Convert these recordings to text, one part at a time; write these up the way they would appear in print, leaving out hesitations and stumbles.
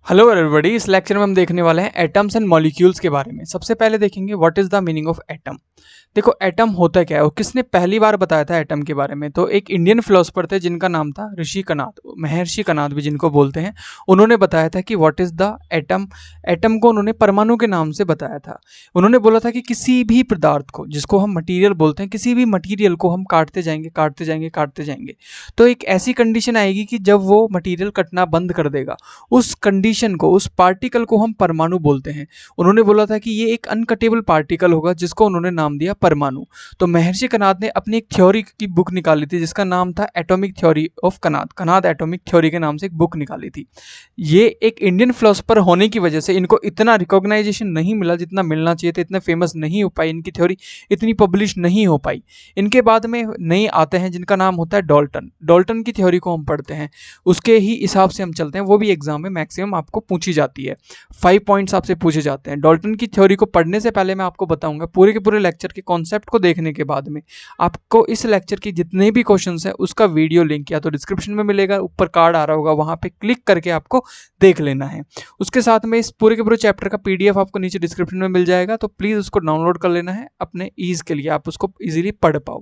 Hello everybody. इस lecture में हम देखने वाले हैं एटम्स एंड मॉलिक्यूल्स के बारे में। सबसे पहले देखेंगे what is the meaning of atom. देखो एटम होता क्या है और किसने पहली बार बताया था एटम के बारे में। तो एक इंडियन फिलोसोफर थे जिनका नाम था ऋषि कनाद, महर्षि कनाद भी जिनको बोलते हैं। उन्होंने बताया था कि what is the atom. Atom को उन्होंने परमाणु के नाम से बताया था। उन्होंने बोला था कि किसी भी पदार्थ को, जिसको हम मटीरियल बोलते हैं, किसी भी मटीरियल को हम काटते जाएंगे काटते जाएंगे काटते जाएंगे तो एक ऐसी कंडीशन आएगी कि जब वो मटीरियल कटना बंद कर देगा, उस कंडीशन को, उस पार्टिकल को हम परमाणु बोलते हैं। उन्होंने बोला था कि ये एक अनकटेबल पार्टिकल होगा जिसको उन्होंने नाम दिया परमाणु। तो महर्षि कनाद ने अपनी एक थ्योरी की बुक निकाली थी जिसका नाम था atomic theory of Kanad. Kanad atomic theory के नाम से एक बुक निकाली थी। ये एक इंडियन फिलोसोफर होने की वजह से इनको इतना रिकॉग्नाइजेशन नहीं मिला जितना मिलना चाहिए था। इतने फेमस नहीं हो पाई, इनकी थ्योरी इतनी पब्लिश नहीं हो पाई। इनके बाद में नए आते हैं जिनका नाम होता है डॉल्टन। डॉल्टन की थ्योरी को हम पढ़ते हैं, उसके ही हिसाब से हम चलते हैं। वो भी एग्जाम में मैक्सिमम आपको पूछी जाती है, 5 पॉइंट्स आपसे पूछे जाते हैं। डॉल्टन की थ्योरी को पढ़ने से पहले मैं आपको बताऊंगा पूरे के पूरे लेक्चर के कॉन्सेप्ट को देखने के बाद में आपको इस लेक्चर की जितने भी क्वेश्चंस हैं उसका वीडियो लिंक या तो डिस्क्रिप्शन में मिलेगा, ऊपर कार्ड आ रहा होगा, वहां पे क्लिक करके आपको देख लेना है। उसके साथ में इस पूरे के पूरे चैप्टर का पीडीएफ आपको नीचे डिस्क्रिप्शन में मिल जाएगा, तो प्लीज उसको डाउनलोड कर लेना है अपने ईज के लिए, आप उसको इजीली पढ़ पाओ।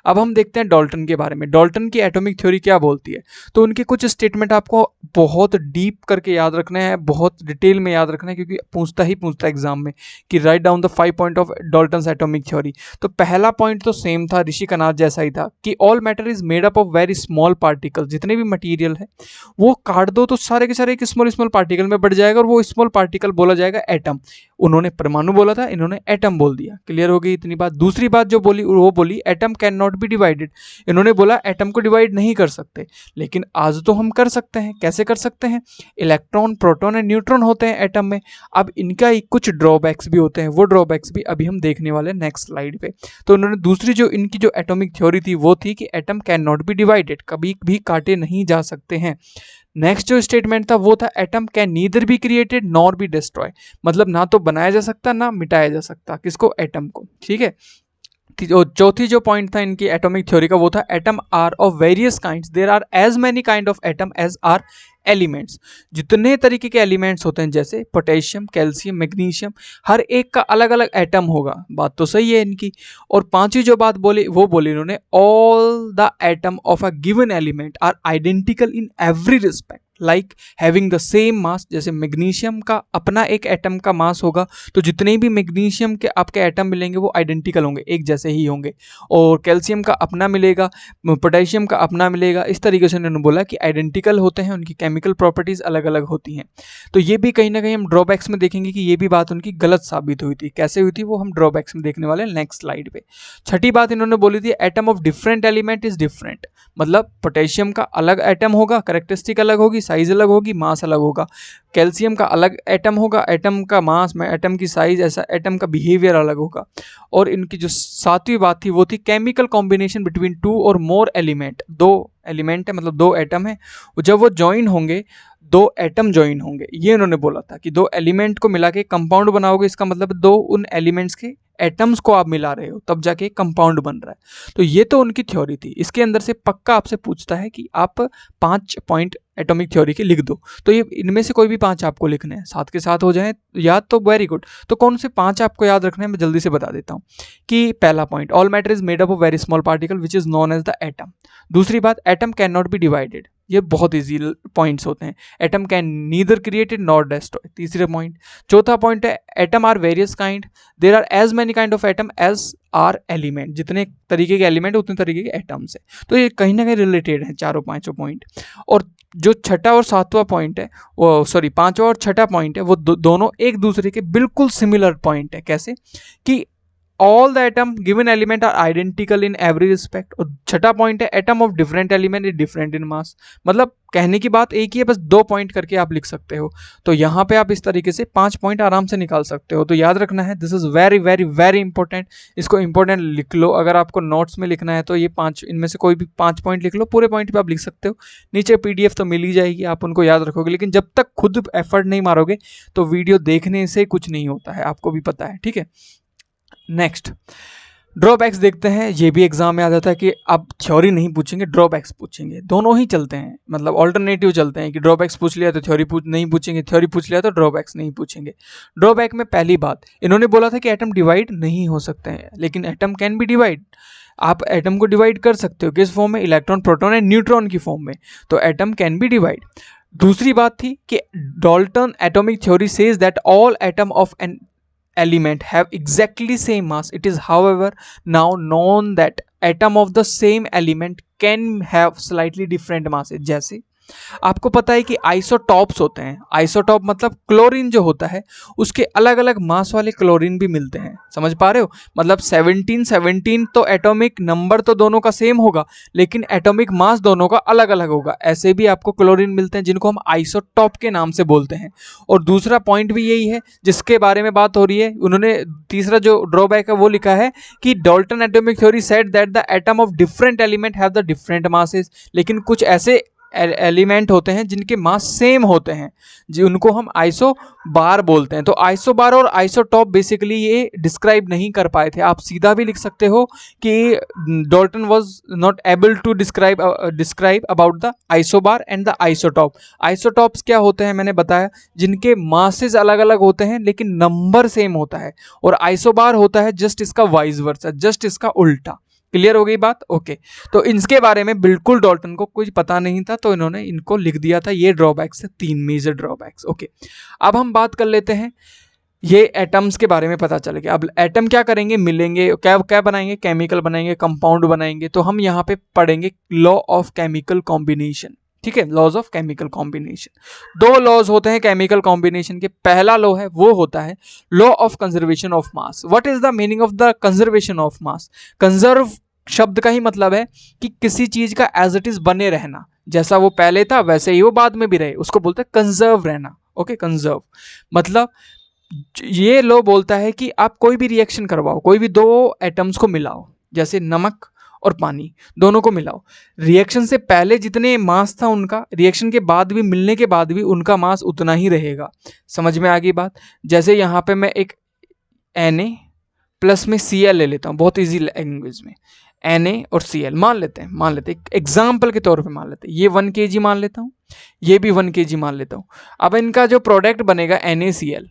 अब हम देखते हैं डॉल्टन के बारे में। डॉल्टन की एटॉमिक थ्योरी क्या बोलती है। तो उनके कुछ स्टेटमेंट आपको बहुत डीप करके याद रखना है, बहुत डिटेल में याद रखना है, क्योंकि पूछता है एग्जाम में कि write down the 5 point of Dalton's atomic theory. तो पहला पॉइंट तो सेम था, ऋषि कनाद जैसा ही था, कि all matter is made up of very small particle. जितने भी मटीरियल है वो काट दो तो सारे के सारे एक स्मॉल स्मॉल पार्टिकल में बढ़ जाएगा और वो स्मॉल पार्टिकल बोला जाएगा एटम। उन्होंने परमाणु बोला था, इन्होंने एटम बोल दिया। क्लियर हो गई इतनी बात। दूसरी बात जो बोली वो बोली atom can not be divided. इन्होंने बोला एटम को डिवाइड नहीं कर सकते, लेकिन आज तो हम कर सकते हैं। कैसे कर सकते हैं? इलेक्ट्रॉन, प्रोटॉन एंड न्यूट्रॉन होते हैं एटम में। अब इनका कुछ ड्रॉबैक्स भी होते हैं, वो ड्रॉबैक्स भी अभी हम देखने वाले हैं नेक्स्ट स्लाइड पे। तो उन्होंने दूसरी जो इनकी जो एटॉमिक थ्योरी थी वो थी कि atom can not be divided, कभी भी काटे नहीं जा सकते हैं। नेक्स्ट जो स्टेटमेंट था वो था atom can neither be created nor be destroy. मतलब ना तो बनाया जा सकता ना मिटाया जा सकता। किसको? एटम को। ठीक है। चौथी जो पॉइंट था इनकी एटॉमिक थ्योरी का वो था atom are of various kinds, there are as many kind of atom as are elements. जितने तरीके के एलिमेंट्स होते हैं जैसे पोटेशियम, कैल्शियम, मैग्नीशियम, हर एक का अलग अलग एटम होगा। बात तो सही है इनकी। और पांचवी जो बात बोली वो बोली इन्होंने all the atom of a given element are identical in every respect like having the same mass. जैसे मैग्नीशियम का अपना एक एटम का मास होगा तो जितने भी मैग्नीशियम के आपके एटम मिलेंगे वो आइडेंटिकल होंगे, एक जैसे ही होंगे। और कैल्शियम का अपना मिलेगा, पोटेशियम का अपना मिलेगा। इस तरीके से उन्होंने बोला कि आइडेंटिकल होते हैं, उनकी केमिकल प्रॉपर्टीज अलग अलग होती हैं। तो ये भी कहीं ना कहीं हम ड्रॉबैक्स में देखेंगे कि ये भी बात उनकी गलत साबित हुई थी। कैसे हुई थी वो हम ड्रॉबैक्स में देखने वाले हैं नेक्स्ट स्लाइड पे। छठी बात इन्होंने बोली थी atom of different element is different. मतलब पोटेशियम का अलग एटम होगा, कैरेक्टरिस्टिक अलग होगी, साइज अलग होगी, मास अलग होगा। कैल्शियम का अलग एटम होगा, एटम का मास में एटम की साइज, ऐसा एटम का बिहेवियर अलग होगा। और इनकी जो सातवीं बात थी वो थी केमिकल कॉम्बिनेशन बिटवीन 2 और मोर एलिमेंट। 2 एलिमेंट है मतलब 2 एटम है, जब वो ज्वाइन होंगे 2 एटम ज्वाइन होंगे। ये उन्होंने बोला था कि 2 एलिमेंट को मिला के कंपाउंड बनाओगे, इसका मतलब 2 उन एलिमेंट्स के एटम्स को आप मिला रहे हो तब जाके कंपाउंड बन रहा है। तो ये तो उनकी थ्योरी थी। इसके अंदर से पक्का आपसे पूछता है कि आप 5 पॉइंट एटॉमिक थ्योरी के लिख दो। तो ये इनमें से कोई भी 5 आपको लिखने हैं, साथ के साथ हो जाए याद तो वेरी गुड। तो कौन से 5 आपको याद रखने हैं मैं जल्दी से बता देता हूँ। कि पहला point all matter is made up of very small particle which is known as the atom. दूसरी बात atom can not be divided. ये बहुत इजी पॉइंट्स होते हैं। Atom can neither created not destroy, तीसरे पॉइंट। चौथा पॉइंट है atom are various kind, there are as many kind of atom as are element. जितने तरीके के एलिमेंट उतने तरीके के एटम्स है। तो ये कहीं ना कहीं रिलेटेड है चारों पांचों पॉइंट। और जो छठा और सातवां पॉइंट है वो पांचवा और छठा पॉइंट है वो दोनों एक दूसरे के बिल्कुल सिमिलर पॉइंट है। कैसे? कि all the atom given element are identical in every respect. और छठा पॉइंट है atom of different element is different in mass. मतलब कहने की बात एक ही है, बस 2 पॉइंट करके आप लिख सकते हो। तो यहाँ पे आप इस तरीके से 5 पॉइंट आराम से निकाल सकते हो। तो याद रखना है, this is very very very important. इसको इंपॉर्टेंट लिख लो। अगर आपको नोट्स में लिखना है तो ये 5 इनमें से कोई भी 5 पॉइंट लिख लो, पूरे पॉइंट पे आप लिख सकते हो। नीचे पीडीएफ तो मिल ही जाएगी, आप उनको याद रखोगे। लेकिन जब तक खुद एफर्ट नहीं मारोगे तो वीडियो देखने से कुछ नहीं होता है, आपको भी पता है। ठीक है। नेक्स्ट ड्रॉबैक्स देखते हैं, ये भी एग्जाम में आ जाता है कि आप थ्योरी नहीं पूछेंगे, ड्रॉबैक्स पूछेंगे, दोनों ही चलते हैं, मतलब ऑल्टरनेटिव चलते हैं कि ड्रॉबैक्स पूछ लिया तो थ्योरी नहीं पूछेंगे, थ्योरी पूछ लिया तो ड्रॉबैक्स नहीं पूछेंगे। ड्रॉबैक में पहली बात, इन्होंने बोला था कि एटम डिवाइड नहीं हो सकते हैं, लेकिन एटम कैन बी डिवाइड। आप एटम को डिवाइड कर सकते हो, किस फॉर्म में? इलेक्ट्रॉन, प्रोटॉन एंड न्यूट्रॉन की फॉर्म में, तो एटम कैन बी डिवाइड। दूसरी बात थी कि Dalton atomic theory says that all atom of an element have exactly same mass. It is however now known that atom of the same element can have slightly different masses। जैसे आपको पता है कि isotopes होते हैं, isotope मतलब chlorine जो होता है उसके अलग अलग मास वाले क्लोरीन भी मिलते हैं, समझ पा रहे हो? मतलब 17 तो एटॉमिक नंबर तो दोनों का सेम होगा, लेकिन एटॉमिक मास दोनों का अलग अलग होगा। ऐसे भी आपको क्लोरीन मिलते हैं जिनको हम आइसोटॉप के नाम से बोलते हैं। और दूसरा पॉइंट भी यही है जिसके बारे में बात हो रही है, उन्होंने तीसरा जो ड्रॉबैक है वो लिखा है कि Dalton atomic theory said that the atom of different element have the different masses. लेकिन कुछ ऐसे एलिमेंट होते हैं जिनके मास सेम होते हैं जी, उनको हम आइसो बार बोलते हैं। तो आइसो बार और आइसोटॉप बेसिकली ये डिस्क्राइब नहीं कर पाए थे। आप सीधा भी लिख सकते हो कि Dalton was not able to describe about the isobar and the isotope. Isotopes क्या होते हैं मैंने बताया, जिनके मासेस अलग अलग होते हैं लेकिन नंबर सेम होता है। और आइसोबार होता है जस्ट इसका वाइस वर्सा, जस्ट इसका उल्टा। क्लियर हो गई बात? ओके। तो इनके बारे में बिल्कुल डाल्टन को कुछ पता नहीं था, तो इन्होंने इनको लिख दिया था। ये ड्रॉबैक्स है, 3 मेजर ड्रॉबैक्स। ओके, अब हम बात कर लेते हैं, ये एटम्स के बारे में पता चल गया। अब एटम क्या करेंगे, मिलेंगे, क्या क्या बनाएंगे, केमिकल बनाएंगे, कंपाउंड बनाएंगे। तो हम यहाँ पे पढ़ेंगे लॉ ऑफ केमिकल कॉम्बिनेशन। ठीक है, laws of chemical combination. 2 laws होते हैं केमिकल कॉम्बिनेशन के। पहला लॉ है वो होता है law of conservation of mass. What is the meaning of the conservation of mass? Conserve शब्द का ही मतलब है कि किसी चीज का एज इट इज बने रहना, जैसा वो पहले था वैसे ही वो बाद में भी रहे, उसको बोलते हैं कंजर्व रहना। ओके, कंजर्व मतलब ये लॉ बोलता है कि आप कोई भी रिएक्शन करवाओ, कोई भी 2 एटम्स को मिलाओ, जैसे नमक और पानी, दोनों को मिलाओ। रिएक्शन से पहले जितने मास था उनका, रिएक्शन के बाद भी, मिलने के बाद भी उनका मास उतना ही रहेगा। समझ में आ गई बात? जैसे यहाँ पे मैं एक Na प्लस में Cl ले लेता हूँ, बहुत ईजी लैंग्वेज में। Na और Cl मान लेते हैं एक एग्जाम्पल के तौर पे मान लेते हैं। ये 1 kg मान लेता हूँ, ये भी 1 kg मान लेता हूँ। अब इनका जो प्रोडक्ट बनेगा NaCl,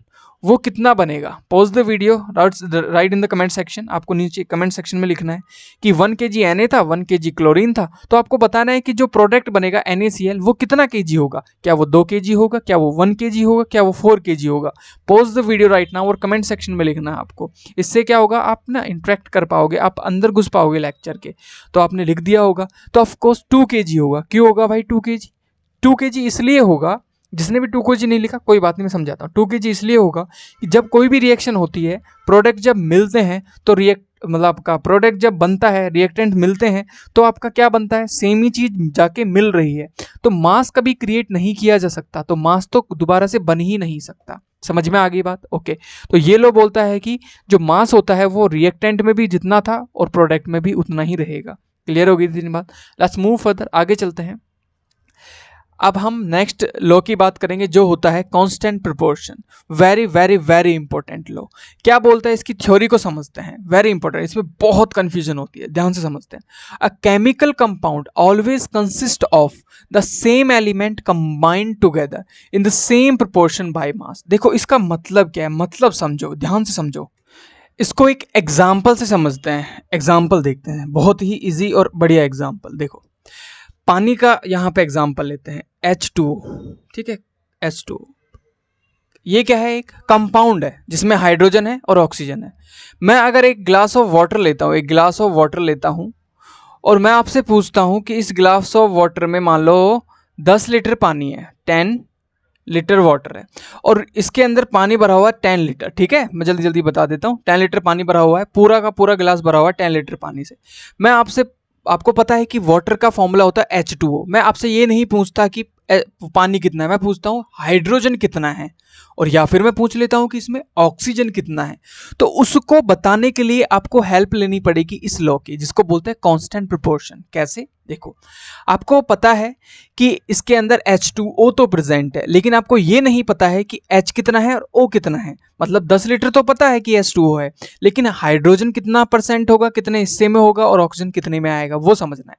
वो कितना बनेगा? Pause the video, right in the comment section. आपको नीचे कमेंट सेक्शन में लिखना है कि 1 kg Na था, 1 kg क्लोरीन था, तो आपको बताना है कि जो प्रोडक्ट बनेगा NaCl वो कितना kg होगा। क्या वो 2 kg होगा, क्या वो 1 kg होगा, क्या वो 4 kg होगा? Pause the video right now और कमेंट सेक्शन में लिखना है आपको। इससे क्या होगा, आप ना इंटरेक्ट कर पाओगे, आप अंदर घुस पाओगे लेक्चर के। तो आपने लिख दिया होगा, तो ऑफकोर्स 2 kg होगा। क्यों होगा भाई 2 kg? 2 kg इसलिए होगा, जिसने भी 2 kg नहीं लिखा कोई बात नहीं, मैं समझाता हूँ। 2 kg इसलिए होगा कि जब कोई भी रिएक्शन होती है, प्रोडक्ट जब मिलते हैं तो मतलब आपका प्रोडक्ट जब बनता है, रिएक्टेंट मिलते हैं, तो आपका क्या बनता है, सेम ही चीज जाके मिल रही है। तो मास कभी क्रिएट नहीं किया जा सकता, तो मास तो दोबारा से बन ही नहीं सकता। समझ में आ गई बात? ओके, तो ये लो बोलता है कि जो मास होता है वो रिएक्टेंट में भी जितना था और प्रोडक्ट में भी उतना ही रहेगा। क्लियर हो गई थी बात? लेट्स मूव फर्दर, आगे चलते हैं। अब हम नेक्स्ट लॉ की बात करेंगे जो होता है constant proportion. Very very very important law. क्या बोलता है, इसकी थ्योरी को समझते हैं। वेरी इंपॉर्टेंट, इसमें बहुत कंफ्यूजन होती है, ध्यान से समझते हैं। A chemical compound always consist of the same element combined together in the same proportion by mass. देखो इसका मतलब क्या है, मतलब समझो, ध्यान से समझो। इसको एक एग्जाम्पल से समझते हैं। एग्जाम्पल देखते हैं, बहुत ही इजी और बढ़िया एग्जाम्पल। देखो पानी का यहाँ पे एग्जाम्पल लेते हैं, H2O। ठीक है, H2O ये क्या है, एक कंपाउंड है जिसमें हाइड्रोजन है और ऑक्सीजन है। मैं अगर एक ग्लास ऑफ वाटर लेता हूँ, एक ग्लास ऑफ वाटर लेता हूँ और मैं आपसे पूछता हूँ कि इस ग्लास ऑफ वाटर में मान लो 10 लीटर पानी है, 10 लीटर वाटर है, और इसके अंदर पानी भरा हुआ है 10 लीटर। ठीक है, मैं जल्दी जल्दी बता देता हूँ। 10 लीटर पानी भरा हुआ है, पूरा का पूरा गिलास भरा हुआ है 10 लीटर पानी से। मैं आपको पता है कि वाटर का फॉर्मूला होता है H2O। मैं आपसे ये नहीं पूछता कि पानी कितना है, मैं पूछता हूँ हाइड्रोजन कितना है, और या फिर मैं पूछ लेता हूँ कि इसमें ऑक्सीजन कितना है, तो उसको बताने के लिए आपको हेल्प लेनी पड़ेगी इस लॉ की, जिसको बोलते हैं कांस्टेंट प्रोपोर्शन। कैसे? देखो, आपको पता है कि इसके अंदर H2O तो प्रेजेंट है, लेकिन आपको ये नहीं पता है कि H कितना है और O कितना है। मतलब 10 लीटर तो पता है कि H2O है, लेकिन हाइड्रोजन कितना परसेंट होगा, कितने हिस्से में होगा, और ऑक्सीजन कितने में आएगा, वो समझना है।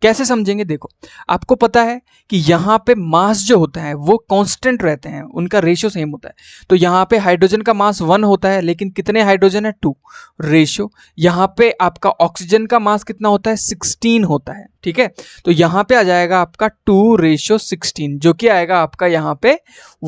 कैसे समझेंगे? देखो, आपको पता है कि यहाँ पे मास जो होता है वो कांस्टेंट रहते हैं, उनका रेशियो सेम होता है। तो यहाँ पे हाइड्रोजन का मास 1 होता है, लेकिन कितने हाइड्रोजन है? 2 रेशियो। यहाँ पे आपका ऑक्सीजन का मास कितना होता है? 16 होता है। ठीक है, तो यहाँ पे आ जाएगा आपका 2:16, जो कि आएगा आपका यहाँ पे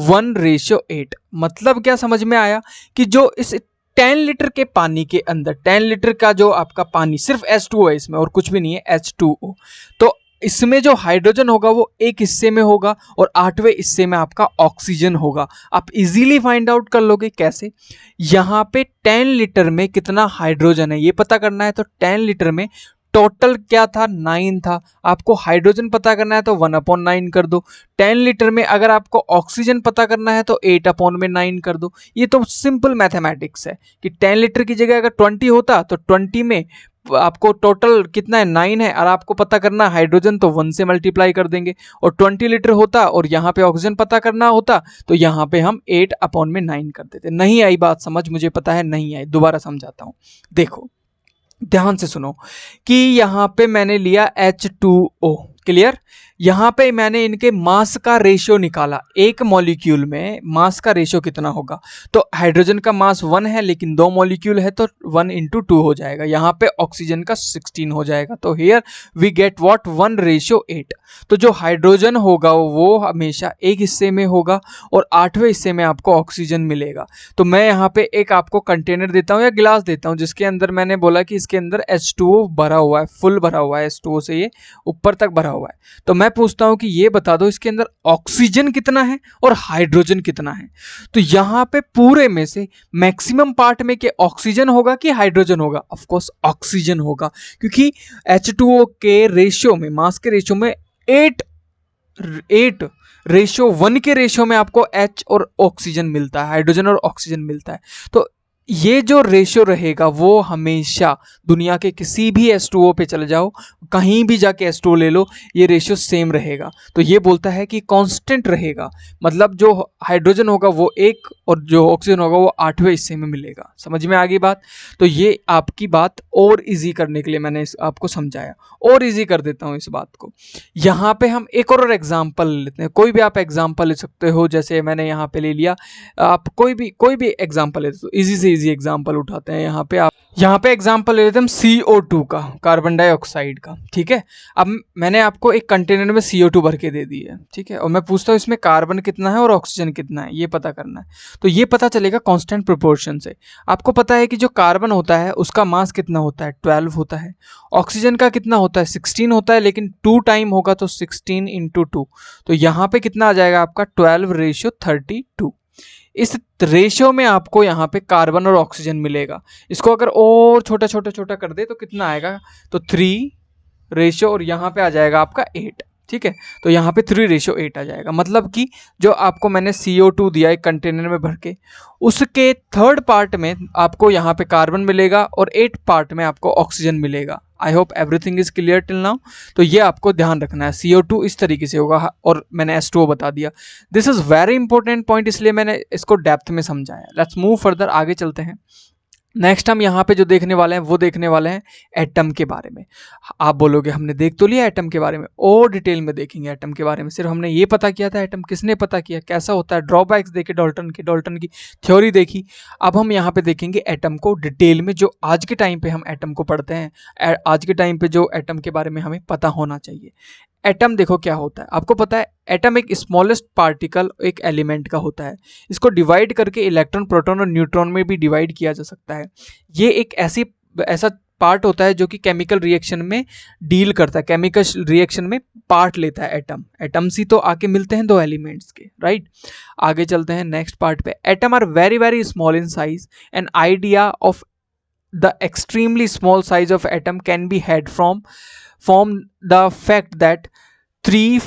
1:8। मतलब क्या समझ में आया कि जो इस 10 लीटर के पानी के अंदर, 10 लीटर का जो आपका पानी सिर्फ H2O है इसमें, और कुछ भी नहीं है, H2O, तो इसमें जो हाइड्रोजन होगा वो एक हिस्से में होगा और 8वें हिस्से में आपका ऑक्सीजन होगा। आप इजीली फाइंड आउट कर लोगे। कैसे? यहाँ पे 10 लीटर में कितना हाइड्रोजन है ये पता करना है, तो 10 लीटर में टोटल क्या था? 9 था। आपको हाइड्रोजन पता करना है तो 1/9 कर दो। 10 लीटर में अगर आपको ऑक्सीजन पता करना है तो 8/9 कर दो। ये तो सिंपल मैथमेटिक्स है कि 10 लीटर की जगह अगर 20 होता तो 20 में आपको टोटल कितना है? 9 है, और आपको पता करना हाइड्रोजन तो 1 से मल्टीप्लाई कर देंगे। और 20 लीटर होता और यहाँ पे ऑक्सीजन पता करना होता तो यहाँ पे हम 8/9 कर देते। नहीं आई बात समझ? मुझे पता है नहीं आई, दोबारा समझाता हूँ। देखो, ध्यान से सुनो कि यहाँ पे मैंने लिया H2O, क्लियर? यहाँ पे मैंने इनके मास का रेशियो निकाला, एक मॉलिक्यूल में मास का रेशियो कितना होगा। तो हाइड्रोजन का मास 1 है, लेकिन 2 मॉलिक्यूल है तो 1 × 2 हो जाएगा। यहाँ पे ऑक्सीजन का 16 हो जाएगा। तो हियर वी गेट व्हाट? 1:8। तो जो हाइड्रोजन होगा वो हमेशा एक हिस्से में होगा और 8वें हिस्से में आपको ऑक्सीजन मिलेगा। तो मैं यहाँ पे एक आपको कंटेनर देता हूँ या गिलास देता हूँ, जिसके अंदर मैंने बोला कि इसके अंदर H2O भरा हुआ है, फुल भरा हुआ है, H2O से ये ऊपर तक भरा हुआ है। तो मैं पूछता हूं कि ये बता दो इसके अंदर ऑक्सीजन कितना है और हाइड्रोजन कितना है। तो यहां पे पूरे में से मैक्सिमम पार्ट में के ऑक्सीजन होगा कि हाइड्रोजन होगा? ऑफ कोर्स ऑक्सीजन होगा, क्योंकि H2O के रेशियो में, मास के रेशियो में 8:1 के रेशियो में आपको H और ऑक्सीजन मिलता है, हाइड्रोजन और ऑक्सीजन मिलता है। तो ये जो रेशियो रहेगा वो हमेशा दुनिया के किसी भी H2O पे चले जाओ, कहीं भी जाके H2O ले लो, ये रेशियो सेम रहेगा। तो ये बोलता है कि कांस्टेंट रहेगा, मतलब जो हाइड्रोजन होगा वो 1 और जो ऑक्सीजन होगा वो 8वें हिस्से में मिलेगा। समझ में आ गई बात? तो ये आपकी बात और इजी करने के लिए मैंने आपको समझाया, और इजी कर देता हूँ इस बात को। यहाँ पे हम एक और एग्जाम्पल लेते हैं, कोई भी आप एग्जाम्पल ले सकते हो, जैसे मैंने यहाँ पे ले लिया, आप कोई भी एग्जाम्पल ले, तो इजी से इजी एग्जाम्पल उठाते हैं। यहाँ पे एग्जाम्पल ले लेते हैं हम CO2 का, कार्बन डाइऑक्साइड का। ठीक है, अब मैंने आपको एक कंटेनर में CO2 भर के दे दी है, ठीक है, और मैं पूछता हूँ इसमें कार्बन कितना है और ऑक्सीजन कितना है, ये पता करना है। तो ये पता चलेगा कांस्टेंट प्रोपोर्शन से। आपको पता है कि जो कार्बन होता है उसका मास कितना होता है? 12 होता है। ऑक्सीजन का कितना होता है? 16 होता है, लेकिन 2 टाइम होगा तो 16 × 2। तो यहाँ पे कितना आ जाएगा आपका? 12:32। इस रेशियो में आपको यहाँ पे कार्बन और ऑक्सीजन मिलेगा। इसको अगर और छोटा छोटा छोटा कर दे तो कितना आएगा? तो 3 रेशियो, और यहाँ पे आ जाएगा आपका 8। ठीक है, तो यहाँ पे 3:8 आ जाएगा। मतलब कि जो आपको मैंने CO2 दिया एक कंटेनर में भर के, उसके 3rd पार्ट में आपको यहाँ पे कार्बन मिलेगा और 8 पार्ट में आपको ऑक्सीजन मिलेगा। I hope everything is clear till now. तो ये आपको ध्यान रखना है, CO2 इस तरीके से होगा, और मैंने H2O बता दिया। This is very important point, इसलिए मैंने इसको डेप्थ में समझाया। लेट्स मूव फर्दर, आगे चलते हैं। नेक्स्ट हम यहाँ पे जो देखने वाले हैं वो देखने वाले हैं एटम के बारे में। आप बोलोगे हमने देख तो लिया एटम के बारे में, और डिटेल में देखेंगे एटम के बारे में। सिर्फ हमने ये पता किया था एटम किसने पता किया, कैसा होता है, ड्रॉबैक्स देखे डाल्टन की थ्योरी देखी। अब हम यहाँ पे देखेंगे एटम को डिटेल में, जो आज के टाइम पे हम एटम को पढ़ते हैं, आज के टाइम पे जो एटम के बारे में हमें पता होना चाहिए। एटम देखो क्या होता है, आपको पता है एटम एक स्मॉलेस्ट पार्टिकल, एक एलिमेंट का होता है। इसको डिवाइड करके इलेक्ट्रॉन, प्रोटॉन और न्यूट्रॉन में भी डिवाइड किया जा सकता है। ये एक ऐसा पार्ट होता है जो कि केमिकल रिएक्शन में डील करता है, केमिकल रिएक्शन में पार्ट लेता है एटम। एटम्स ही तो आके मिलते हैं दो एलिमेंट्स के, राइट। आगे चलते हैं नेक्स्ट पार्ट पे। Atom are very very small in size. An idea of the extremely small size of atom can be had from the fact that 3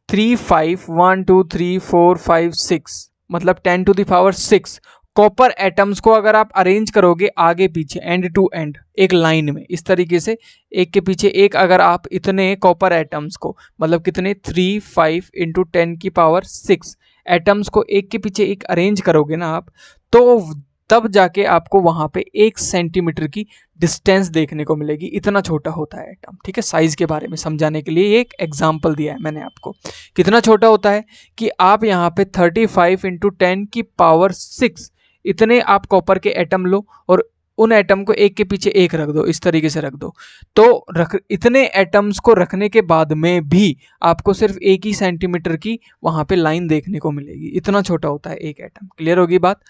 3 5 1 2 3 4 5 6 मतलब 10 to the power 6 copper atoms को अगर आप arrange करोगे आगे पीछे end to end एक line में इस तरीके से एक के पीछे एक, अगर आप इतने कॉपर एटम्स को मतलब कितने 3 5 इंटू 10 की पावर 6 एटम्स को एक के पीछे एक अरेंज करोगे ना आप, तो तब जाके आपको वहां पे 1 सेंटीमीटर की डिस्टेंस देखने को मिलेगी। इतना छोटा होता है एटम। ठीक है, साइज के बारे में समझाने के लिए एक एग्जांपल दिया है मैंने आपको। कितना छोटा होता है कि आप यहाँ पे 35 इंटू 10 की पावर 6 इतने आप कॉपर के एटम लो और उन एटम को एक के पीछे एक रख दो, इस तरीके से रख दो, तो इतने एटम्स को रखने के बाद में भी आपको सिर्फ 1 ही सेंटीमीटर की वहां पे लाइन देखने को मिलेगी। इतना छोटा होता है एक एटम। क्लियर होगी बात?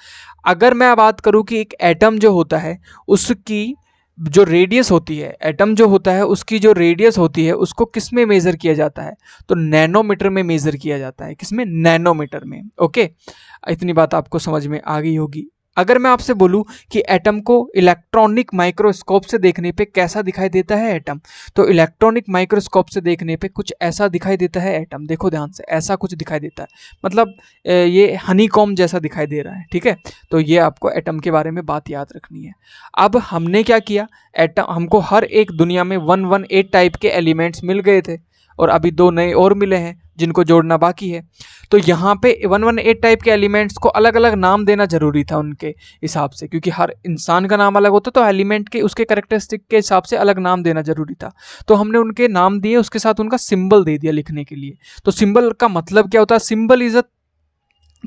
अगर मैं बात करूं कि एक एटम जो होता है उसकी जो रेडियस होती है, एटम जो होता है उसकी जो रेडियस होती है उसको किस में मेजर किया जाता है? तो नैनोमीटर में मेजर किया जाता है। किसमें? नैनोमीटर में। ओके, इतनी बात आपको समझ में आ गई होगी। अगर मैं आपसे बोलूं कि एटम को इलेक्ट्रॉनिक माइक्रोस्कोप से देखने पे कैसा दिखाई देता है एटम, तो इलेक्ट्रॉनिक माइक्रोस्कोप से देखने पे कुछ ऐसा दिखाई देता है एटम। देखो ध्यान से, ऐसा कुछ दिखाई देता है, मतलब ये हनीकॉम्ब जैसा दिखाई दे रहा है। ठीक है, तो ये आपको एटम के बारे में बात याद रखनी है। अब हमने क्या किया, एटम हमको हर एक दुनिया में 118 टाइप के एलिमेंट्स मिल गए थे और अभी 2 नए और मिले हैं जिनको जोड़ना बाकी है। तो यहाँ पे 118 टाइप के एलिमेंट्स को अलग अलग नाम देना जरूरी था उनके हिसाब से, क्योंकि हर इंसान का नाम अलग होता, तो एलिमेंट के उसके कैरेक्टरिस्टिक के हिसाब से अलग नाम देना जरूरी था। तो हमने उनके नाम दिए, उसके साथ उनका सिंबल दे दिया लिखने के लिए। तो सिंबल का मतलब क्या होता है? Symbol is a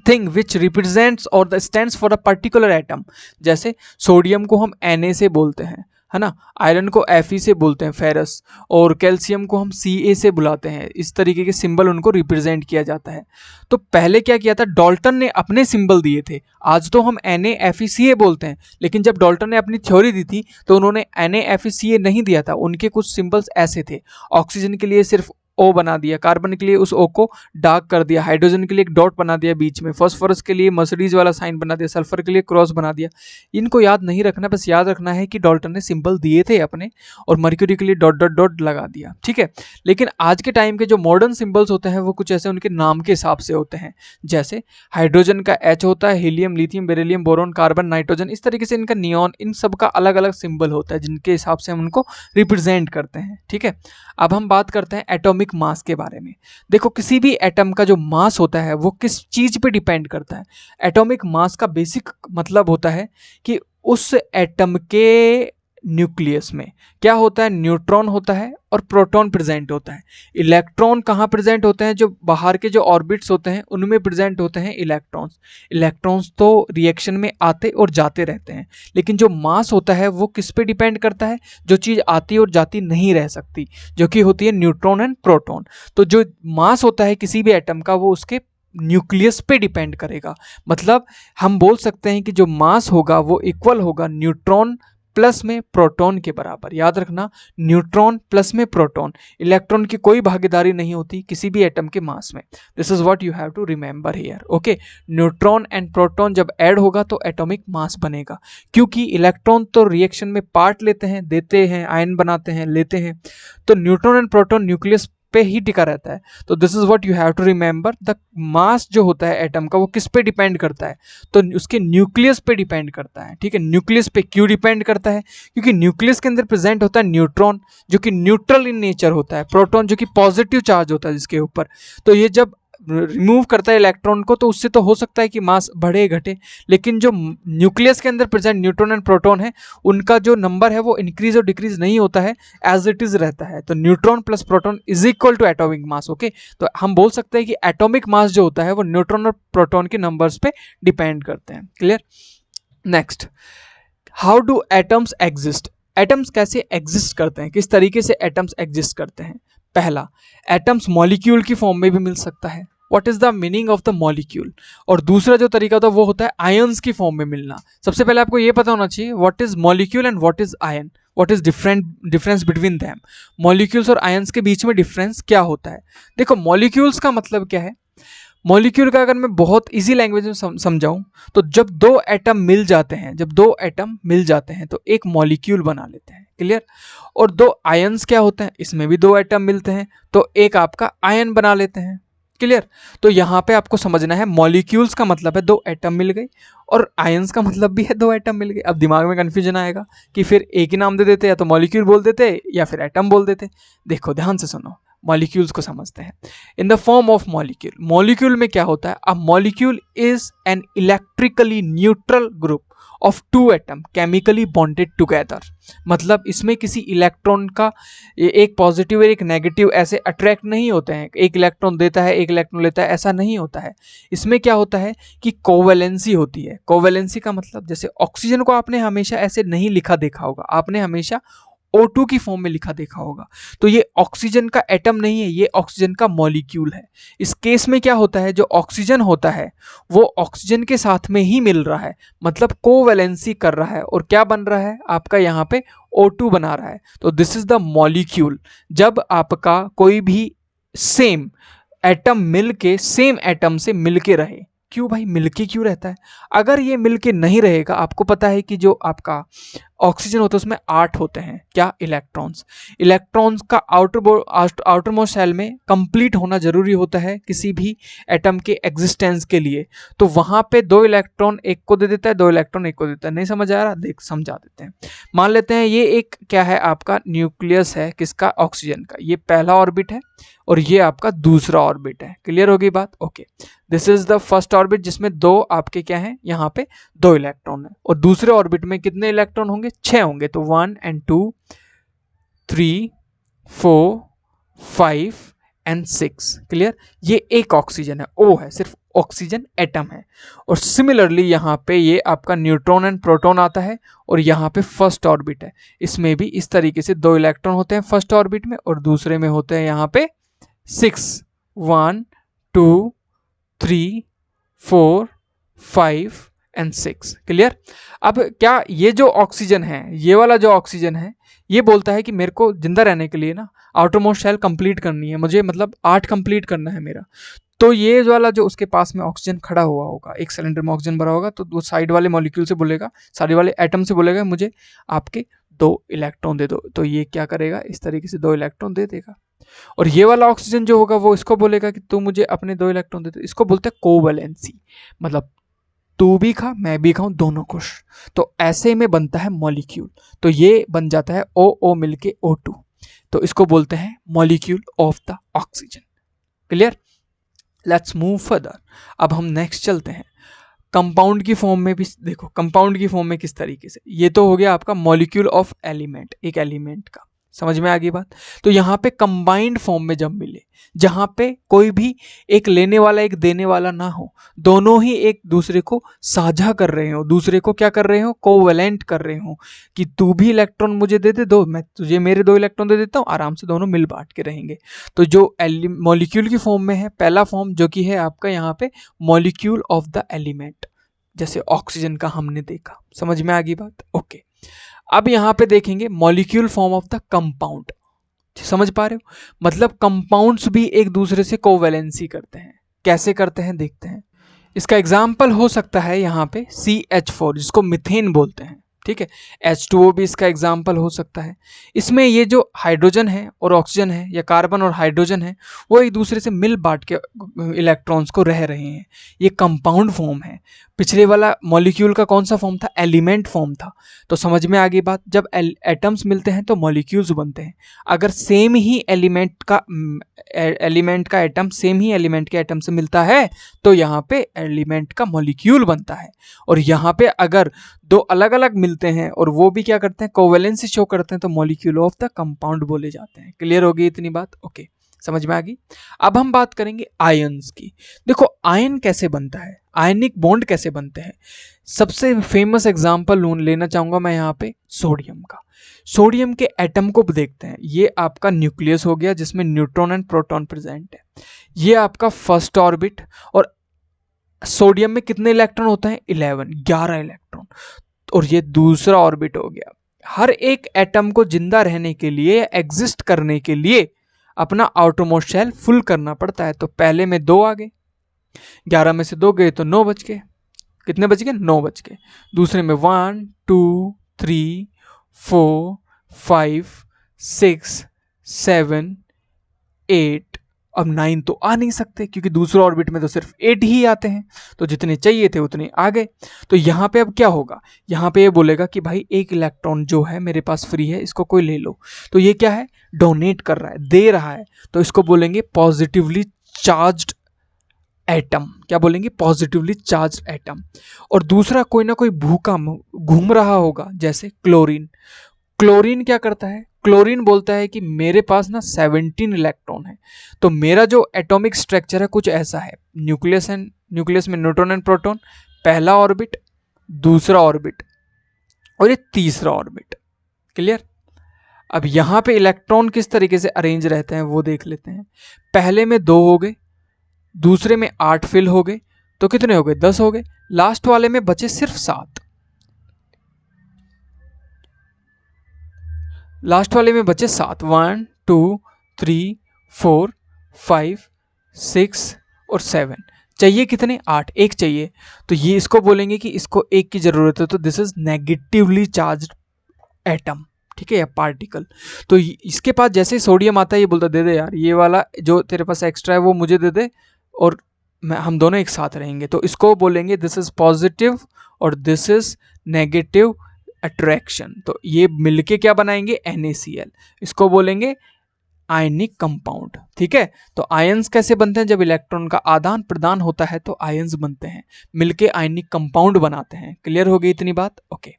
thing which represents or the stands for a particular atom. जैसे सोडियम को हम Na से बोलते हैं, है ना, आयरन को Fe से बोलते हैं, फेरस, और कैल्शियम को हम Ca से बुलाते हैं। इस तरीके के सिंबल उनको रिप्रेजेंट किया जाता है। तो पहले क्या किया था, डाल्टन ने अपने सिंबल दिए थे। आज तो हम NaFeCa बोलते हैं, लेकिन जब डाल्टन ने अपनी थ्योरी दी थी तो उन्होंने NaFeCa नहीं दिया था। उनके कुछ सिंबल्स ऐसे थे, ऑक्सीजन के लिए सिर्फ O बना दिया, कार्बन के लिए उस O को डार्क कर दिया, हाइड्रोजन के लिए एक डॉट बना दिया बीच में, फास्फोरस के लिए मर्सिडीज वाला साइन बना दिया, सल्फर के लिए क्रॉस बना दिया। इनको याद नहीं रखना, बस याद रखना है कि डाल्टन ने सिंबल दिए थे अपने, और मर्क्यूरी के लिए डॉट डॉट डॉट लगा दिया। ठीक है, लेकिन आज के टाइम के जो मॉडर्न सिंबल्स होते हैं वो कुछ ऐसे उनके नाम के हिसाब से होते हैं। जैसे हाइड्रोजन का H होता है, helium, lithium, beryllium, boron, carbon, nitrogen, इस तरीके से इनका नियॉन, इन सब का अलग अलग सिंबल होता है जिनके हिसाब से हम उनको रिप्रेजेंट करते हैं। ठीक है, अब हम बात करते हैं एटॉमिक मास के बारे में। देखो, किसी भी एटम का जो मास होता है वो किस चीज पे डिपेंड करता है? एटॉमिक मास का बेसिक मतलब होता है कि उस एटम के न्यूक्लियस में क्या होता है, न्यूट्रॉन होता है और प्रोटॉन प्रेजेंट होता है। इलेक्ट्रॉन कहाँ प्रेजेंट होते हैं? जो बाहर के जो ऑर्बिट्स होते हैं उनमें प्रेजेंट होते हैं इलेक्ट्रॉन्स। इलेक्ट्रॉन्स तो रिएक्शन में आते और जाते रहते हैं, लेकिन जो मास होता है वो किस पे डिपेंड करता है? जो चीज़ आती और जाती नहीं रह सकती, जो कि होती है न्यूट्रॉन एंड प्रोटॉन। तो जो मास होता है किसी भी एटम का वो उसके न्यूक्लियस पे डिपेंड करेगा। मतलब हम बोल सकते हैं कि जो मास होगा वो इक्वल होगा न्यूट्रॉन प्लस में प्रोटॉन के बराबर। याद रखना, न्यूट्रॉन प्लस में प्रोटॉन, इलेक्ट्रॉन की कोई भागीदारी नहीं होती किसी भी एटम के मास में। This is what you have to remember here. Okay, neutron and proton जब ऐड होगा तो एटॉमिक मास बनेगा, क्योंकि इलेक्ट्रॉन तो रिएक्शन में पार्ट लेते हैं, देते हैं, आयन बनाते हैं, लेते हैं, तो न्यूट्रॉन एंड प्रोटॉन न्यूक्लियस पे ही टिका रहता है। तो this is what you have to remember, the mass जो होता है एटम का वो किस पे डिपेंड करता है? तो उसके न्यूक्लियस पे डिपेंड करता है। ठीक है, न्यूक्लियस पे क्यों डिपेंड करता है? क्योंकि न्यूक्लियस के अंदर प्रेजेंट होता है न्यूट्रॉन जो कि न्यूट्रल इन नेचर होता है, प्रोटॉन जो कि पॉजिटिव चार्ज होता है जिसके ऊपर। तो ये जब रिमूव करता है इलेक्ट्रॉन को तो उससे तो हो सकता है कि मास बढ़े घटे, लेकिन जो न्यूक्लियस के अंदर प्रेजेंट न्यूट्रॉन एंड प्रोटॉन है उनका जो नंबर है वो इंक्रीज और डिक्रीज नहीं होता है, एज इट इज रहता है। तो neutron plus proton is equal to atomic mass. Okay, तो हम बोल सकते हैं कि एटॉमिक मास जो होता है वो न्यूट्रॉन और प्रोटॉन के नंबर्स पे डिपेंड करते हैं। Clear? Next, how do atoms exist? Atoms कैसे एग्जिस्ट करते हैं, किस तरीके से एटम्स एग्जिस्ट करते हैं? पहला, एटम्स मॉलिक्यूल की फॉर्म में भी मिल सकता है, what is the meaning of the molecule. और दूसरा जो तरीका होता है वो होता है आयंस की फॉर्म में मिलना। सबसे पहले आपको ये पता होना चाहिए what is molecule and what is ion, what is difference between them. Molecules और आयंस के बीच में डिफरेंस क्या होता है? देखो, मॉलिक्यूल्स का मतलब क्या है? मॉलिक्यूल का अगर मैं बहुत इजी लैंग्वेज में समझाऊं तो जब दो एटम मिल जाते हैं, जब दो एटम मिल जाते हैं तो एक मॉलिक्यूल बना लेते हैं। क्लियर? और दो आयंस क्या होते हैं? इसमें भी दो एटम मिलते हैं तो एक आपका आयन बना लेते हैं। क्लियर। तो यहाँ पे आपको समझना है मॉलिक्यूल्स का मतलब है दो एटम मिल गए, और आयंस का मतलब भी है दो एटम मिल गए। अब दिमाग में कंफ्यूजन आएगा कि फिर एक ही नाम दे देते, या तो मॉलिक्यूल बोल देते या फिर एटम बोल देते। देखो ध्यान से सुनो, मॉलिक्यूल्स को समझते हैं। In the form of molecule, molecule में क्या होता है, a molecule is an electrically neutral group of two atom chemically bonded together. मतलब इसमें किसी इलेक्ट्रॉन का एक पॉजिटिव और एक नेगेटिव ऐसे अट्रैक्ट नहीं होते हैं, एक इलेक्ट्रॉन देता है एक इलेक्ट्रॉन लेता है, ऐसा नहीं होता है। इसमें क्या होता है कि कोवैलेंसी होती है। कोवैलेंसी का मतलब, जैसे ऑक्सीजन को आपने हमेशा ऐसे नहीं लिखा देखा होगा, आपने हमेशा O2 की फॉर्म में लिखा देखा होगा। तो ये ऑक्सीजन का एटम नहीं है, ये ऑक्सीजन का मॉलिक्यूल है। इस केस में क्या होता है, जो ऑक्सीजन होता है वो ऑक्सीजन के साथ में ही मिल रहा है, मतलब कोवैलेंसी कर रहा है, और क्या बन रहा है आपका यहाँ पे O2 बना रहा है। तो दिस इज द मॉलिक्यूल। जब आपका कोई भी सेम एटम मिलके सेम एटम से मिलके रहे, क्यों भाई मिलके क्यों रहता है, अगर ये मिलके नहीं रहेगा, आपको पता है कि जो आपका ऑक्सीजन होता है उसमें 8 होते हैं क्या, इलेक्ट्रॉन्स। इलेक्ट्रॉन्स का आउटर मोस्ट शेल में कंप्लीट होना जरूरी होता है किसी भी एटम के एग्जिस्टेंस के लिए। तो वहां पे 2 इलेक्ट्रॉन एक को दे देता है, 2 इलेक्ट्रॉन एक को देता है। नहीं समझ आ रहा, देख समझा देते हैं। मान लेते हैं ये एक क्या है आपका न्यूक्लियस है, किसका, ऑक्सीजन का। ये पहला ऑर्बिट है और ये आपका दूसरा ऑर्बिट है। क्लियर होगी बात, okay. This is the first orbit जिसमें 2 आपके क्या है, यहाँ पे 2 इलेक्ट्रॉन है, और दूसरे ऑर्बिट में कितने इलेक्ट्रॉन होंगे, 6 होंगे। तो 1 and 2 3 4 5 and 6। क्लियर। ये एक ऑक्सीजन है, O है, सिर्फ ऑक्सीजन एटम है। और सिमिलरली यहाँ पे ये आपका न्यूट्रॉन एंड प्रोटॉन आता है, और यहाँ पे फर्स्ट ऑर्बिट है। इसमें भी इस तरीके से 2 इलेक्ट्रॉन होते हैं फर्स्ट ऑर्बिट में, और दूसरे में होते हैं यहाँ पे 6। 1 2 3 4 5 and 6। क्लियर। अब क्या ये जो ऑक्सीजन है, ये वाला जो ऑक्सीजन है, ये बोलता है कि मेरे को जिंदा रहने के लिए ना आउटर मोस्ट शेल कंप्लीट करनी है, मुझे मतलब 8 कंप्लीट करना है मेरा। तो ये वाला जो उसके पास में ऑक्सीजन खड़ा हुआ होगा, एक सिलेंडर में ऑक्सीजन भरा होगा, तो वो साइड वाले मॉलिक्यूल से बोलेगा, साइड वाले एटम से बोलेगा मुझे आपके 2 इलेक्ट्रॉन दे दो। तो ये क्या करेगा, इस तरीके से 2 इलेक्ट्रॉन दे देगा। और ये वाला ऑक्सीजन जो होगा वो इसको बोलेगा कि तू मुझे अपने 2 इलेक्ट्रॉन दे दो। इसको बोलते हैं कोवैलेंसी, मतलब तू भी खा मैं भी खाऊं दोनों खुश। तो ऐसे में बनता है मॉलिक्यूल। तो ये बन जाता है O मिलके O2। तो इसको बोलते हैं molecule of the oxygen. Clear. Let's move further. अब हम नेक्स्ट चलते हैं कंपाउंड की फॉर्म में भी। देखो कंपाउंड की फॉर्म में किस तरीके से, ये तो हो गया आपका मॉलिक्यूल ऑफ एलिमेंट, एक एलिमेंट का। समझ में आ गई बात। तो यहाँ पे कंबाइंड फॉर्म में जब मिले, जहाँ पे कोई भी एक लेने वाला एक देने वाला ना हो, दोनों ही एक दूसरे को साझा कर रहे हो, दूसरे को क्या कर रहे हो, कोवैलेंट कर रहे हो, कि तू भी इलेक्ट्रॉन मुझे दे दे 2, मैं तुझे मेरे 2 इलेक्ट्रॉन दे देता हूँ, आराम से दोनों मिल बांट के रहेंगे। तो जो मॉलिक्यूल की फॉर्म में है, पहला फॉर्म जो कि है आपका यहाँ पे मॉलिक्यूल ऑफ द एलिमेंट, जैसे ऑक्सीजन का हमने देखा। समझ में आ गई बात, ओके। अब यहां पे देखेंगे molecule form of the compound. समझ पा रहे हो, मतलब कंपाउंड्स भी एक दूसरे से कोवैलेंसी करते हैं। कैसे करते हैं देखते हैं। इसका एग्जाम्पल हो सकता है यहाँ पे CH4, जिसको मिथेन बोलते हैं। ठीक है, H2O भी इसका एग्जाम्पल हो सकता है। इसमें ये जो हाइड्रोजन है और ऑक्सीजन है, या कार्बन और हाइड्रोजन है, वो एक दूसरे से मिल बांट के इलेक्ट्रॉन्स को रह रहे हैं। ये कंपाउंड फॉर्म है। पिछले वाला मॉलिक्यूल का कौन सा फॉर्म था, एलिमेंट फॉर्म था। तो समझ में आ गई बात, जब एटम्स मिलते हैं तो मॉलिक्यूल्स बनते हैं। अगर सेम ही एलिमेंट का एटम सेम ही एलिमेंट के एटम से मिलता है तो यहाँ पे एलिमेंट का मॉलिक्यूल बनता है। और यहाँ पे अगर 2 अलग अलग मिलते हैं और वो भी क्या करते हैं, कोवैलेंसी शो करते हैं, तो मॉलिक्यूल ऑफ द कंपाउंड बोले जाते हैं। क्लियर होगी इतनी बात, ओके। समझ में आ गई। अब हम बात करेंगे आयंस की। देखो आयन कैसे बनता है, आयनिक बॉन्ड कैसे बनते हैं। सबसे फेमस एग्जांपल लेना चाहूंगा मैं यहाँ पे सोडियम का। सोडियम के एटम को देखते हैं। ये आपका न्यूक्लियस हो गया जिसमें न्यूट्रॉन एंड प्रोटॉन प्रेजेंट है। ये आपका फर्स्ट ऑर्बिट, और सोडियम में कितने इलेक्ट्रॉन होते हैं, 11 इलेक्ट्रॉन। और ये दूसरा ऑर्बिट हो गया। हर एक एटम को जिंदा रहने के लिए, एग्जिस्ट करने के लिए अपना आउटरमोस्ट शेल फुल करना पड़ता है। तो पहले में 2 आ गए, 11 में से 2 गए तो 9 बच गए। कितने बच गए, 9 बच गए। दूसरे में 1 2 3 4 5 6 7 8 अब 9 तो आ नहीं सकते क्योंकि दूसरे ऑर्बिट में तो सिर्फ 8 ही आते हैं, तो जितने चाहिए थे उतने आ गए। तो यहाँ पे अब क्या होगा, यहाँ पे ये बोलेगा कि भाई एक इलेक्ट्रॉन जो है मेरे पास फ्री है, इसको कोई ले लो। तो ये क्या है, डोनेट कर रहा है, दे रहा है, तो इसको बोलेंगे पॉजिटिवली चार्ज्ड एटम। क्या बोलेंगे, पॉजिटिवली चार्ज्ड एटम। और दूसरा कोई ना कोई भूखा घूम रहा होगा, जैसे क्लोरीन। क्लोरीन क्या करता है, क्लोरीन बोलता है कि मेरे पास ना 17 इलेक्ट्रॉन है, तो मेरा जो एटॉमिक स्ट्रक्चर है कुछ ऐसा है, न्यूक्लियस एंड न्यूक्लियस में न्यूट्रॉन एंड प्रोटॉन, पहला ऑर्बिट, दूसरा ऑर्बिट और ये तीसरा ऑर्बिट। क्लियर। अब यहां पे इलेक्ट्रॉन किस तरीके से अरेंज रहते हैं वो देख लेते हैं। पहले में 2 हो गए, दूसरे में 8 फिल हो गए, तो कितने हो गए, 10 हो गए। लास्ट वाले में बचे सिर्फ 7, लास्ट वाले में बचे 7, 1 2 3 4 5 6 और 7। चाहिए कितने, 8, एक चाहिए। तो ये इसको बोलेंगे कि इसको एक की जरूरत है, तो this is negatively charged atom, ठीक है, या पार्टिकल। तो इसके पास जैसे ही सोडियम आता है ये बोलता दे दे यार, ये वाला जो तेरे पास एक्स्ट्रा है वो मुझे दे दे और हम दोनों एक साथ रहेंगे। तो इसको बोलेंगे दिस इज पॉजिटिव और दिस इज नेगेटिव अट्रैक्शन। तो ये मिलके क्या बनाएंगे, NaCl। इसको बोलेंगे आयनिक कंपाउंड। ठीक है, तो आयंस कैसे बनते हैं, जब इलेक्ट्रॉन का आदान प्रदान होता है तो आयंस बनते हैं, मिलके आयनिक कंपाउंड बनाते हैं। क्लियर हो गई इतनी बात, ओके।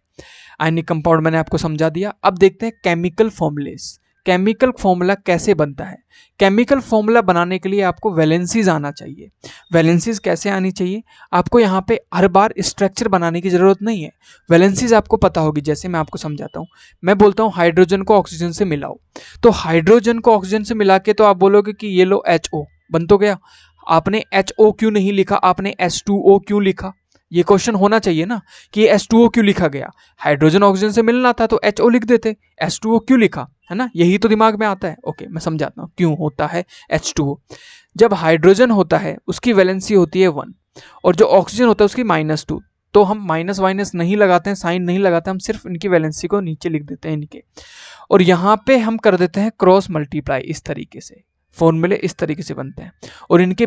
आयनिक कंपाउंड मैंने आपको समझा दिया। अब देखते हैं केमिकल फॉर्मूलेस। केमिकल फॉर्मूला कैसे बनता है। केमिकल फॉर्मूला बनाने के लिए आपको वैलेंसीज आना चाहिए। वैलेंसीज कैसे आनी चाहिए, आपको यहाँ पे हर बार स्ट्रक्चर बनाने की जरूरत नहीं है, वैलेंसीज आपको पता होगी। जैसे मैं आपको समझाता हूँ, मैं बोलता हूँ हाइड्रोजन को ऑक्सीजन से मिलाओ, तो हाइड्रोजन को ऑक्सीजन से मिला के तो आप बोलोगे कि ये लो HO बन तो गया। आपने HO क्यों नहीं लिखा, आपने H2O क्यों लिखा, ये क्वेश्चन होना चाहिए ना कि ये H2O क्यों लिखा गया। हाइड्रोजन ऑक्सीजन से मिलना था तो HO लिख देते, H2O क्यों लिखा, है ना, यही तो दिमाग में आता है। ओके, मैं समझाता हूँ क्यों होता है H2O। जब हाइड्रोजन होता है उसकी वैलेंसी होती है 1 और जो ऑक्सीजन होता है उसकी -2, तो हम माइनस वाइनस नहीं लगाते हैं, साइन नहीं लगाते, हम सिर्फ इनकी वैलेंसी को नीचे लिख देते हैं इनके, और यहाँ पे हम कर देते हैं क्रॉस मल्टीप्लाई। इस तरीके से फॉर्मूले इस तरीके से बनते हैं। और इनके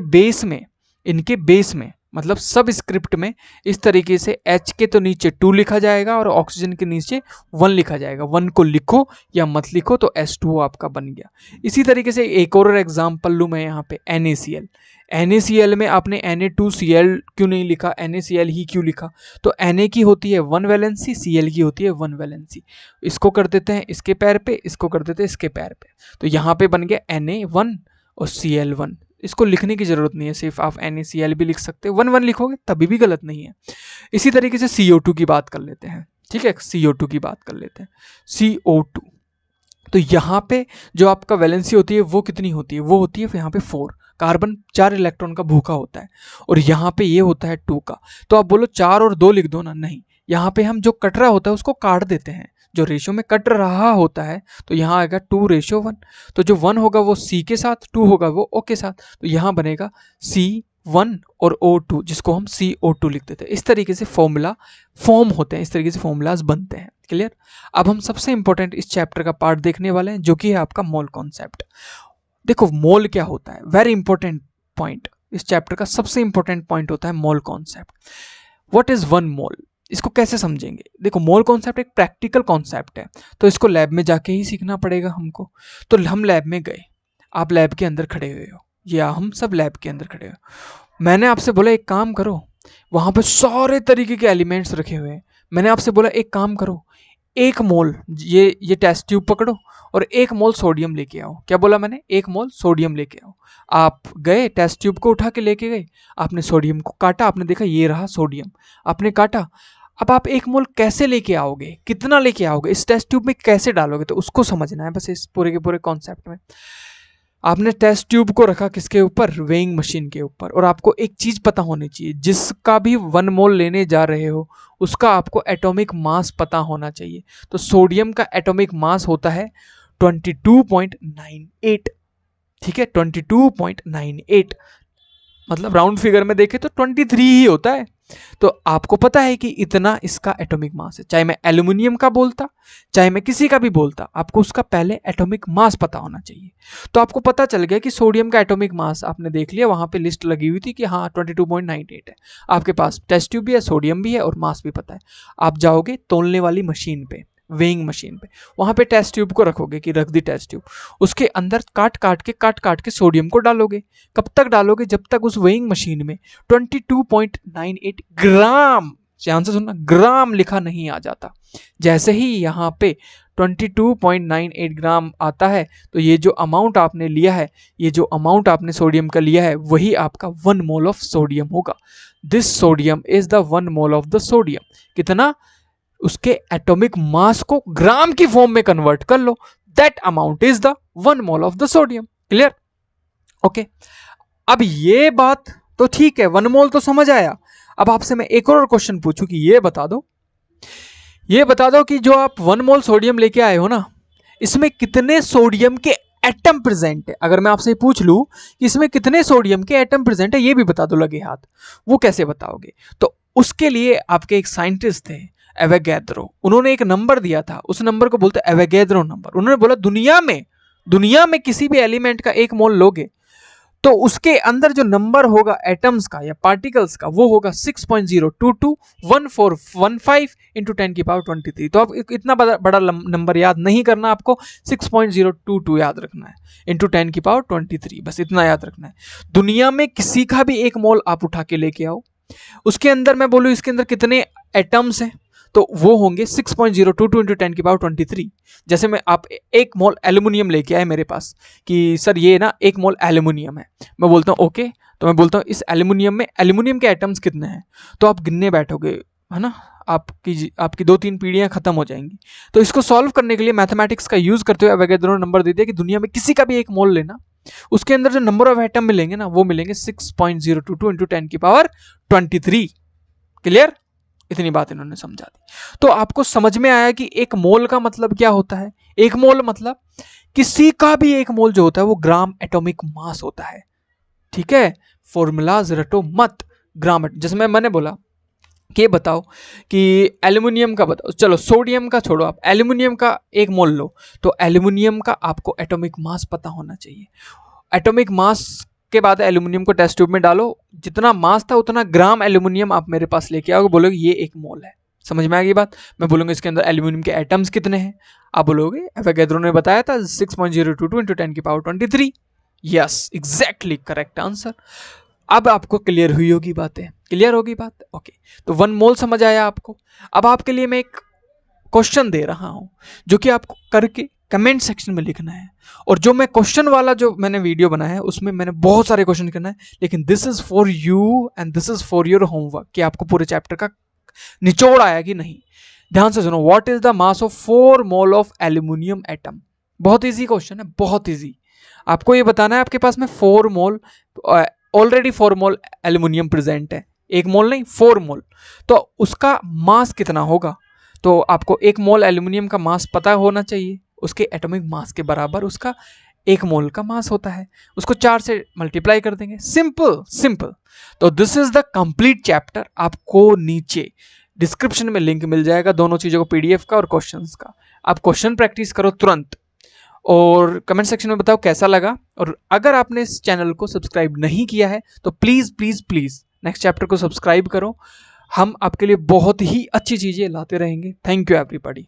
बेस में मतलब सब स्क्रिप्ट में इस तरीके से H के तो नीचे 2 लिखा जाएगा और ऑक्सीजन के नीचे 1 लिखा जाएगा। 1 को लिखो या मत लिखो तो H2O आपका बन गया। इसी तरीके से एक और एग्जाम्पल लूँ मैं यहाँ पे, NaCl। NaCl में आपने Na2Cl क्यों नहीं लिखा, NaCl ही क्यों लिखा, तो Na की होती है 1 वैलेंसी, Cl की होती है 1 वैलेंसी। इसको कर देते हैं इसके पैर पे, इसको कर देते हैं इसके पैर पे, तो यहाँ पे बन गया Na1 और Cl1। इसको लिखने की जरूरत नहीं है, सिर्फ आप NaCl भी लिख सकते हो, 1 लिखोगे तभी भी गलत नहीं है। इसी तरीके से CO2 की बात कर लेते हैं, ठीक है, CO2 की बात कर लेते हैं, CO2। तो यहाँ पे जो आपका वैलेंसी होती है वो कितनी होती है, वो होती है यहाँ पे 4। कार्बन 4 इलेक्ट्रॉन का भूखा होता है और यहाँ पे ये होता है 2 का। तो आप बोलो 4 और 2 लिख दो ना, नहीं, यहाँ पे हम जो कट रहा होता है उसको काट देते हैं, जो रेशियो में कट रहा होता है, तो यहाँ आएगा 2:1। तो जो 1 होगा वो C के साथ, 2 होगा वो O के साथ, तो यहाँ बनेगा C1 और O2, जिसको हम CO2 लिख देते हैं। इस तरीके से फॉर्मूला फॉर्म होते हैं, इस तरीके से फॉर्मूलाज बनते हैं। क्लियर। अब हम सबसे इंपॉर्टेंट इस चैप्टर का पार्ट देखने वाले हैं, जो कि है आपका मोल कॉन्सेप्ट। देखो मोल क्या होता है, वेरी इंपॉर्टेंट पॉइंट, इस चैप्टर का सबसे इंपॉर्टेंट पॉइंट होता है मोल कॉन्सेप्ट। व्हाट इज 1 मोल, इसको कैसे समझेंगे। देखो मोल कॉन्सेप्ट एक प्रैक्टिकल कॉन्सेप्ट है, तो इसको लैब में जाके ही सीखना पड़ेगा हमको। तो हम लैब में गए, आप लैब के अंदर खड़े हुए हो या हम सब लैब के अंदर खड़े हो, मैंने आपसे बोला एक काम करो, वहां पे सारे तरीके के एलिमेंट्स रखे हुए हैं, मैंने आपसे बोला एक काम करो, 1 मोल ये टेस्ट ट्यूब पकड़ो और 1 मोल सोडियम लेके आओ। क्या बोला मैंने, 1 मोल सोडियम लेके आओ। आप गए टेस्ट ट्यूब को उठा के लेके गए, आपने सोडियम को काटा, आपने देखा ये रहा सोडियम, आपने काटा। अब आप 1 मोल कैसे लेके आओगे, कितना लेके आओगे, इस टेस्ट ट्यूब में कैसे डालोगे, तो उसको समझना है बस इस पूरे के पूरे कॉन्सेप्ट में। आपने टेस्ट ट्यूब को रखा किसके ऊपर, वेइंग मशीन के ऊपर, और आपको एक चीज पता होनी चाहिए, जिसका भी 1 मोल लेने जा रहे हो उसका आपको एटॉमिक मास पता होना चाहिए। तो सोडियम का एटॉमिक मास होता है 22.98, ठीक है, 22.98, मतलब राउंड फिगर में देखे तो 23 ही होता है, तो आपको पता है कि इतना इसका एटॉमिक मास है। चाहे मैं एल्यूमिनियम का बोलता, चाहे मैं किसी का भी बोलता, आपको उसका पहले एटॉमिक मास पता होना चाहिए। तो आपको पता चल गया कि सोडियम का एटॉमिक मास आपने देख लिया, वहां पे लिस्ट लगी हुई थी कि हाँ 22.98 है। आपके पास टेस्ट ट्यूब भी है, सोडियम भी है और मास भी पता है। आप जाओगे तोलने वाली मशीन पे, वेइंग मशीन पे, वहां पे टेस्ट ट्यूब को रखोगे कि रख दी टेस्ट ट्यूब, उसके अंदर काट काट के सोडियम को डालोगे। कब तक डालोगे? जब तक उस वेइंग मशीन में 22.98 ग्राम, ध्यान से सुनना, ग्राम लिखा नहीं आ जाता। जैसे ही यहाँ पे 22.98 ग्राम आता है तो ये जो अमाउंट आपने लिया है, ये जो अमाउंट आपने सोडियम का लिया है, वही आपका 1 मोल ऑफ सोडियम होगा। This sodium is the 1 mole of the sodium. कितना? उसके एटॉमिक मास को ग्राम की फॉर्म में कन्वर्ट कर लो, that amount is the 1 mole of the sodium. Clear? Okay, अब ये बात तो ठीक है, 1 मोल तो समझ आया। अब आपसे मैं एक और क्वेश्चन पूछूं कि ये बता दो कि जो आप 1 मोल सोडियम लेके आए हो ना, इसमें कितने सोडियम के एटम प्रेजेंट है। अगर मैं आपसे पूछ लूं कि इसमें कितने सोडियम के एटम प्रेजेंट है, ये भी बता दो लगे हाथ, वो कैसे बताओगे? तो उसके लिए आपके एक साइंटिस्ट थे एवोगैड्रो, उन्होंने एक नंबर दिया था, उस नंबर को बोलते हैं एवोगैड्रो नंबर। उन्होंने बोला दुनिया में किसी भी एलिमेंट का 1 मोल लोगे तो उसके अंदर जो नंबर होगा एटम्स का या पार्टिकल्स का, वो होगा 6.0221415 इंटू 10⁻23। तो आप इतना बड़ा नंबर याद नहीं करना, आपको 6.022 याद रखना है इंटू 10⁻23, बस इतना याद रखना है। दुनिया में किसी का भी 1 मोल आप उठा के लेके आओ, उसके अंदर मैं बोलूँ इसके अंदर कितने एटम्स हैं, तो वो होंगे 6.022 इंटू 10⁻23। जैसे मैं आप 1 मोल एल्यूमिनियम लेके आए मेरे पास कि सर ये ना 1 मोल एल्यूमिनियम है, मैं बोलता हूँ ओके, तो मैं बोलता हूँ इस एल्यूमिनियम में एल्यूमिनियम के एटम्स कितने हैं, तो आप गिनने बैठोगे, है ना, आपकी 2-3 पीढ़ियां खत्म हो जाएंगी। तो इसको सॉल्व करने के लिए मैथमेटिक्स का यूज करते हुए एवोगैड्रो ने नंबर दे दिया कि दुनिया में किसी का भी 1 मोल लेना, उसके अंदर जो नंबर ऑफ एटम मिलेंगे ना, वो मिलेंगे 6.022 इंटू 10⁻23। क्लियर? इतनी बात इन्होंने समझा दी। तो आपको समझ में आया कि 1 मोल का मतलब क्या होता है। 1 मोल मतलब किसी का भी 1 मोल जो होता है वो ग्राम एटॉमिक मास होता है। ठीक है, फॉर्मूलाज रटो मत, ग्राम। जैसे मैंने बोला कि बताओ कि एल्यूमिनियम का बताओ, चलो सोडियम का छोड़ो, आप एल्यूमिनियम का 1 मोल लो, तो एल्यूमिनियम का आपको एटॉमिक मास पता होना चाहिए। एटॉमिक मास के बाद एल्यूमिनियम को टेस्ट ट्यूब में डालो, जितना मास था उतना ग्राम एल्यूमिनियम आप मेरे पास लेके आओगे, बोलोगे ये 1 मोल है। समझ में आ गई बात? मैं बोलूंगा इसके अंदर एल्यूमिनियम के एटम्स कितने हैं, आप बोलोगे एवोगैड्रो ने बताया था 6.022 into 10⁻23। Yes, exactly correct answer. अब आपको क्लियर हुई होगी बातें, क्लियर होगी बात? ओके, तो 1 मोल समझ आया आपको। अब आपके लिए मैं एक क्वेश्चन दे रहा हूं जो कि आपको करके कमेंट सेक्शन में लिखना है। और जो मैं क्वेश्चन वाला जो मैंने वीडियो बनाया है उसमें मैंने बहुत सारे क्वेश्चन करना है, लेकिन this is for you and this is for your homework कि आपको पूरे चैप्टर का निचोड़ आया कि नहीं। ध्यान से सुनो, what is the mass of 4 mole of aluminium atom. बहुत इजी क्वेश्चन है, बहुत इजी। आपको ये बताना है आपके पास में 4 मोल, ऑलरेडी 4 मोल एल्यूमिनियम प्रेजेंट है, 1 मोल नहीं 4 मोल, तो उसका मास कितना होगा। तो आपको 1 मोल एल्यूमिनियम का मास पता होना चाहिए, उसके एटॉमिक मास के बराबर उसका 1 मोल का मास होता है, उसको 4 से मल्टीप्लाई कर देंगे। सिंपल। तो this is the complete chapter. आपको नीचे डिस्क्रिप्शन में लिंक मिल जाएगा दोनों चीजों को, पीडीएफ का और क्वेश्चंस का। आप क्वेश्चन प्रैक्टिस करो तुरंत और कमेंट सेक्शन में बताओ कैसा लगा। और अगर आपने इस चैनल को सब्सक्राइब नहीं किया है तो प्लीज नेक्स्ट चैप्टर को सब्सक्राइब करो। हम आपके लिए बहुत ही अच्छी चीजें लाते रहेंगे। Thank you everybody.